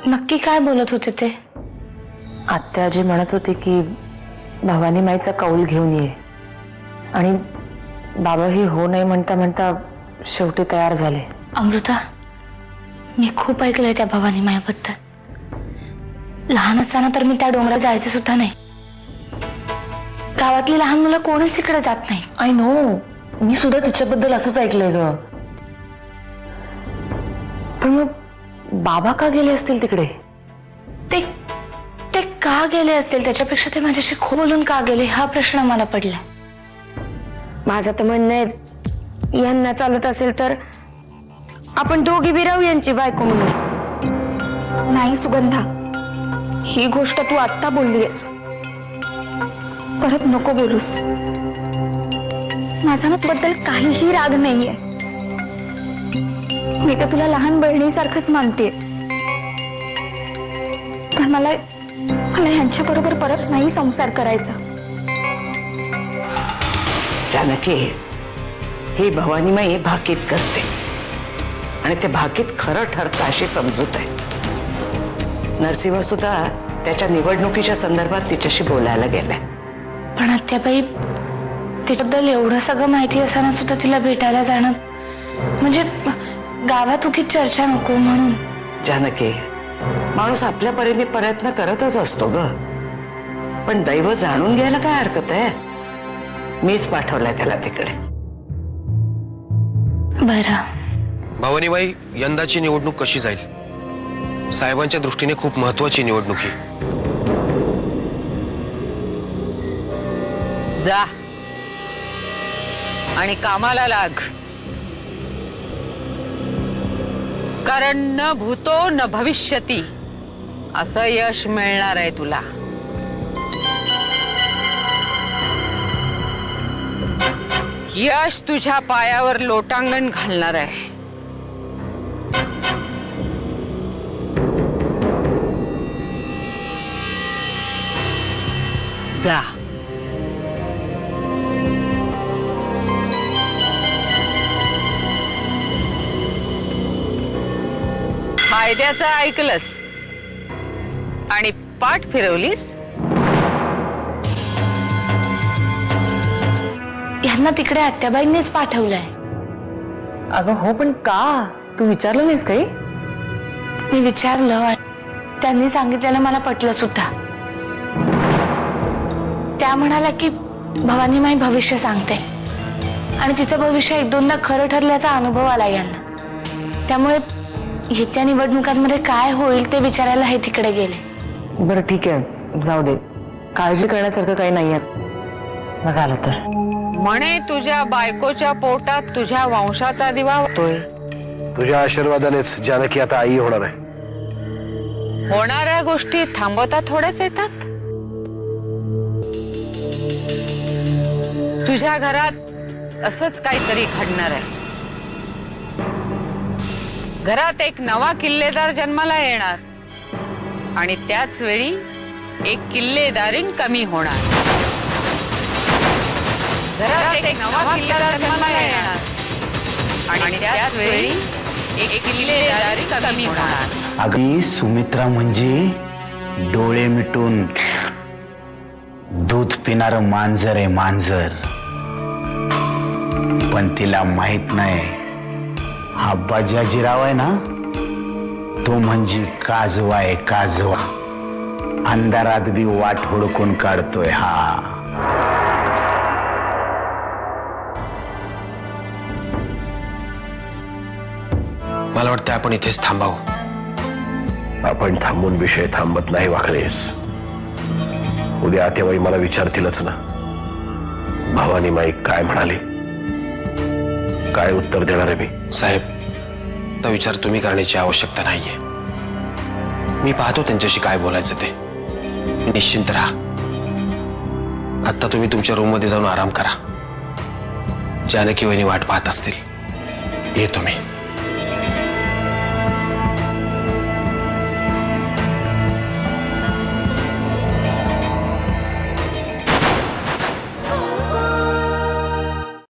नक्की काय बोलत होते ते? आत्याजी म्हणत होते की भवानी माईचा कौल घेऊन ये आणि बाबा ही हो नाही म्हणता म्हणता शेवटी तयार झाले. अमृता, मी खूप ऐकलंय त्या भवानी माईबद्दल. लहान असताना तर मी त्या डोंगरात जायचे सुद्धा नाही. गावातली लहान मुलं कोणीच तिकडे जात नाही. आय नो, मी सुद्धा तिच्याबद्दल असंच ऐकलंय ग. पण मग बाबा का गेले असतील तिकडे? ते ते का गेले असतील त्याच्यापेक्षा ते माझ्याशी खूप बोलून का गेले हा प्रश्न मला पडला. माझं तर म्हणणं आहे यांना चालत असेल तर आपण दोघी बी राहू यांची बायको म्हणून. नाही सुगंधा, ही गोष्ट तू आत्ता बोललीयस, परत नको बोलूस. माझा ना तुझ्याबद्दल काहीही राग नाहीये. मी तर तुला लहान बहिणीसारखंच मानते. पण मला ह्यांच्या बरोबर परत नाही संसार करायचा. जानकी, ही भवानी माई भाकीत करते आणि ते भाकीत खरं ठरतं अशी समजूत आहे. नरसिंह सुद्धा त्याच्या निवडणुकीच्या संदर्भात तिच्याशी बोलायला गेलाय. पण आत्याबाई, तिच्याबद्दल एवढं सगळं माहिती असताना सुद्धा तिला भेटायला जाणं म्हणजे गावात उगीच चर्चा नको म्हणून. जानकी, माणूस आपल्या परीने प्रयत्न करतच असतो ग. पण दैव जाणून घ्यायला काय हरकत आहे? मीच पाठवलाय त्याला तिकडे. बरं. भवानीबाई, यंदाची निवडणूक कशी जाईल? साहेबांच्या दृष्टीने खूप महत्वाची निवडणूक आहे. जा आणि कामाला लाग. कारण न भूतो न भविष्यती असं यश मिळणार आहे तुला. यश तुझ्या पायावर लोटांगण घालणार आहे. जा. फायद्याचं ऐकलंस आणि पाठ फिरवलीस. यांना तिकडे आत्याबाईंनीच पाठवलंय. अगं हो, पण का? तू विचारलं नाहीस काही? मी विचारलं, त्यांनी सांगितलेलं मला पटलं सुद्धा. त्या म्हणाल्या की भवानी माई भविष्य सांगते आणि तिचं भविष्य एक दोनदा खरं ठरल्याचा अनुभव आला यांना. त्यामुळे येत्या निवडणुकांमध्ये काय होईल ते विचारायला हे तिकडे गेले. बरं ठीक आहे, जाऊ दे. काळजी करण्यासारखं काही नाहीये. झालं तर म्हणे तुझ्या बायकोच्या पोटात तुझ्या वंशाचा दिवा होतोय. तुझ्या आशीर्वादानेच जानकी आता आई होणार आहे. होणाऱ्या गोष्टी थांबवता थोड्याच येतात. तुझ्या घरात असंच काहीतरी घडणार आहे. घरात एक नवा किल्लेदार जन्माला येणार आणि त्याच वेळी एक किल्लेदारीण कमी होणार. घरात एक नवा किल्लेदार जन्माला येणार आणि त्याच वेळी एक किल्लेदारीण कमी होणार. अगदी सुमित्रा म्हणजे डोळे मिटून दूध पिणार मांजर आहे, मांजर. पण तिला माहित नाही हा बाजीराव आहे ना, तो म्हणजे काजवा आहे, काजवा. अंधारात बी वाट हुडकून काढतोय हा. मला वाटतं आपण इथेच थांबावं. आपण थांबून विषय थांबत नाही वाकलेस. उद्या आत्याबाई मला विचारतीलच ना, भवानी माई काय म्हणाली, काय उत्तर देणार आहे मी? साहेब, तो विचार तुम्ही करण्याची आवश्यकता नाहीये. मी पाहतो त्यांच्याशी काय बोलायचं ते. निश्चिंत राहा. आता तुम्ही तुमच्या रूम मध्ये जाऊन आराम करा. जानकी वहिनी वाट पाहत असतील. येतो मी.